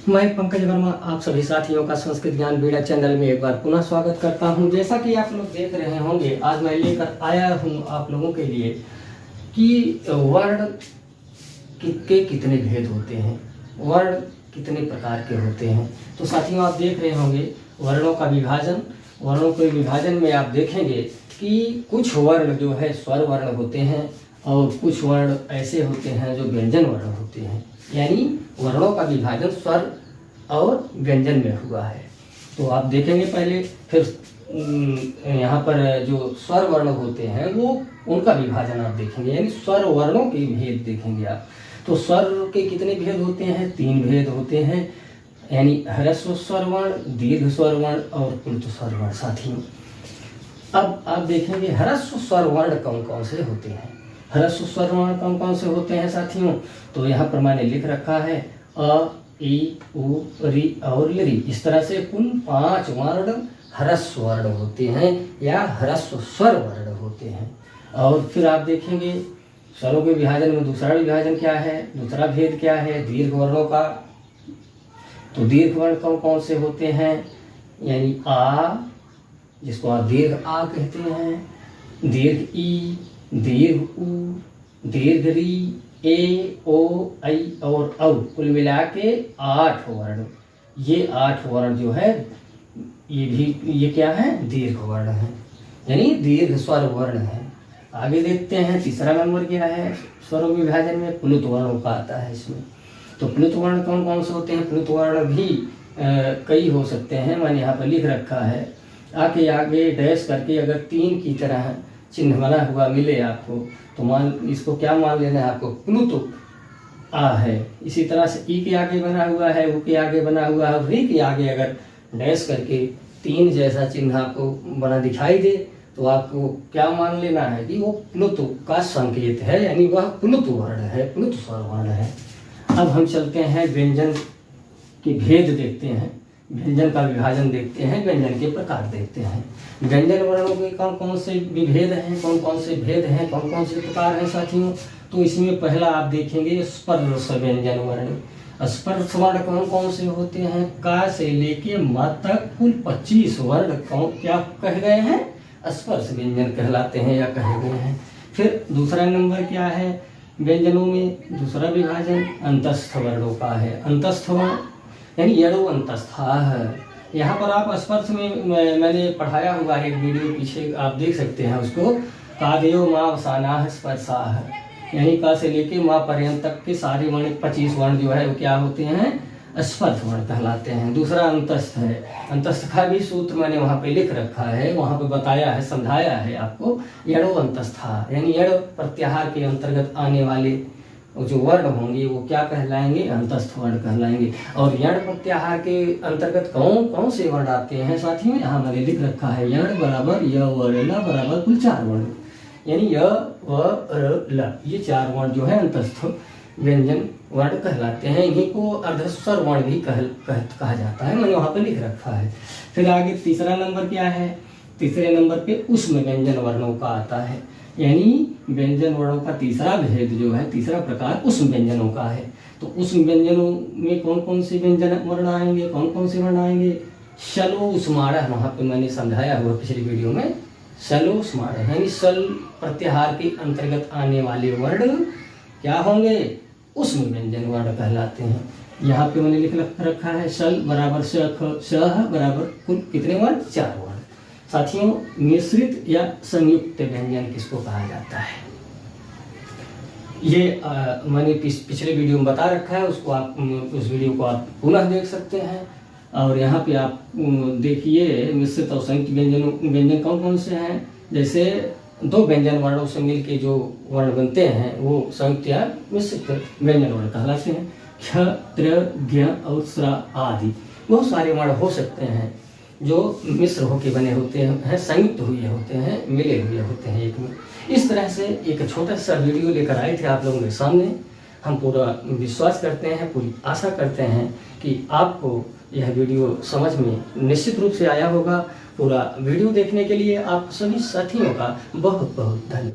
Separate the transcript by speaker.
Speaker 1: मैं पंकज वर्मा आप सभी साथियों का संस्कृत ज्ञान बीड़ा चैनल में एक बार पुनः स्वागत करता हूं। जैसा कि आप लोग देख रहे होंगे, आज मैं लेकर आया हूं आप लोगों के लिए कि वर्ण के कितने भेद होते हैं, वर्ण कितने प्रकार के होते हैं। तो साथियों, आप देख रहे होंगे वर्णों का विभाजन। वर्णों के विभाजन में आप देखेंगे कि कुछ वर्ण जो है स्वर वर्ण होते हैं और कुछ वर्ण ऐसे होते हैं जो व्यंजन वर्ण होते हैं। यानी वर्णों का विभाजन स्वर और व्यंजन में हुआ है। तो आप देखेंगे पहले, फिर यहाँ पर जो स्वर वर्ण होते हैं वो उनका विभाजन आप देखेंगे, यानी स्वर वर्णों के भेद देखेंगे आप। तो स्वर के कितने भेद होते हैं? 3 भेद होते हैं, यानी ह्रस्व स्वर वर्ण, दीर्घ स्वर वर्ण और प्लुत स्वर वर्ण। साथियों, अब आप देखेंगे ह्रस्व स्वर वर्ण कौन कौन से होते हैं। ह्रस्व स्वर वर्ण कौन कौन से होते हैं साथियों? तो यहाँ पर मैंने लिख रखा है अ, ई, उ, री और लरी। इस तरह से कुल 5 वर्ण ह्रस्व वर्ण होते हैं या ह्रस्व स्वर वर्ण होते हैं। और फिर आप देखेंगे स्वरों के विभाजन में दूसरा विभाजन क्या है, दूसरा भेद क्या है दीर्घ वर्णों का। तो दीर्घ वर्ण कौन कौन से होते हैं? यानी आ, जिसको आप दीर्घ आ कहते हैं, दीर्घ ई, दीर्घ उ, दीर्घ री, ए, ओ, ऐ और औ। कुल मिला के 8 वर्ण। ये 8 वर्ण जो है ये क्या है? दीर्घ वर्ण है, यानी दीर्घ स्वर वर्ण है। आगे देखते हैं तीसरा नंबर क्या है स्वरों के विभाजन में, प्लुत वर्णों का आता है इसमें। तो प्लुत वर्ण कौन कौन से होते हैं? प्लुत वर्ण भी कई हो सकते हैं, मैंने यहाँ पर लिख रखा है। आगे डैश करके अगर 3 की तरह चिन्ह बना हुआ मिले आपको तो इसको क्या मान लेना है आपको? प्लुत आ है। इसी तरह से ई के आगे बना हुआ है, उ के आगे बना हुआ है, री के आगे अगर डैश करके 3 जैसा चिन्ह आपको बना दिखाई दे तो आपको क्या मान लेना है कि वो प्लुत का संकेत है, यानी वह प्लुत वर्ण है, प्लुत स्वर वर्ण है। अब हम चलते हैं व्यंजन के भेद देखते हैं, व्यंजन का विभाजन देखते हैं, व्यंजन के प्रकार देखते हैं। व्यंजन वर्णों के कौन कौन से विभेद हैं, कौन कौन से भेद हैं, कौन कौन से प्रकार हैं साथियों? तो इसमें पहला आप देखेंगे स्पर्श व्यंजन वर्ण। स्पर्श वर्ण कौन कौन से होते हैं? का से लेके म तक कुल 25 वर्ण क्या कहे गए हैं? स्पर्श व्यंजन कहलाते हैं या कहे गए हैं। फिर दूसरा नंबर क्या है व्यंजनों में? दूसरा विभाजन अंतस्थ वर्णों का है। अंतस्थ वर्ण यानी यड़ो अंतस्था है। यहाँ पर आप स्पर्श में मैंने पढ़ाया हुआ है एक वीडियो, पीछे आप देख सकते हैं उसको। कादयो माँ वसाना स्पर्शाह, यानी का से लेके माँ पर्यंत तक के सारे वर्ण 25 वर्ण जो है वो क्या होते हैं? स्पर्श वर्ण कहलाते हैं। दूसरा अंतस्थ है। अंतस्थ का भी सूत्र मैंने वहाँ पे लिख रखा है, वहाँ पे बताया है, समझाया है आपको। यड़ो अंतस्था यानी यड़ प्रत्याहार के अंतर्गत आने वाले जो वर्ण होंगे वो क्या कहलाएंगे? अंतस्थ वर्ण कहलाएंगे। और यण प्रत्याहार के अंतर्गत कौन कौन से वर्ण आते हैं साथियों? यहाँ मैंने लिख रखा है यण बराबर य व र ल बराबर कुल 4 वर्ण, यानी य व र ल, ये 4 वर्ण जो है अंतस्थ व्यंजन वर्ण कहलाते हैं। इन्हीं को अर्धस्वर वर्ण भी कहा जाता है, मैंने वहाँ पे लिख रखा है। फिर आगे तीसरा नंबर क्या है? तीसरे नंबर पे उष्म व्यंजन वर्णों का आता है, यानी व्यंजन वर्णों का तीसरा भेद जो है, तीसरा प्रकार उष्म व्यंजनों का है। तो उष्म व्यंजनों में कौन कौन से व्यंजन वर्ण आएंगे, कौन कौन से वर्ण आएंगे? शलो उष्माणः, वहाँ पे मैंने समझाया हुआ पिछली वीडियो में। शलो उष्माणः यानी सल प्रत्याहार के अंतर्गत आने वाले वर्ण क्या होंगे? उष्म व्यंजन वर्ण कहलाते हैं। यहाँ पे मैंने लिख रखा है सल बराबर सह बराबर कुल कितने वर्ण? 4 वर्ण। साथियों, मिश्रित या संयुक्त व्यंजन किसको कहा जाता है? ये मैंने पिछले वीडियो में बता रखा है, उसको आप उस वीडियो को आप पुनः देख सकते हैं। और यहाँ पे आप देखिए मिश्रित और संयुक्त व्यंजन कौन कौन से हैं। जैसे 2 व्यंजन वर्णों से मिलके जो वर्ण बनते हैं वो संयुक्त या मिश्रित व्यंजन वर्ण कहलाते हैं। क्ष, त्र, ज्ञ और स्र आदि बहुत सारे वर्ण हो सकते हैं जो मिश्र होके बने होते हैं, संयुक्त हुए होते हैं, मिले हुए होते हैं एक में। इस तरह से एक छोटा सा वीडियो लेकर आए थे आप लोगों के सामने। हम पूरा विश्वास करते हैं, पूरी आशा करते हैं कि आपको यह वीडियो समझ में निश्चित रूप से आया होगा। पूरा वीडियो देखने के लिए आप सभी साथियों का बहुत बहुत धन्यवाद।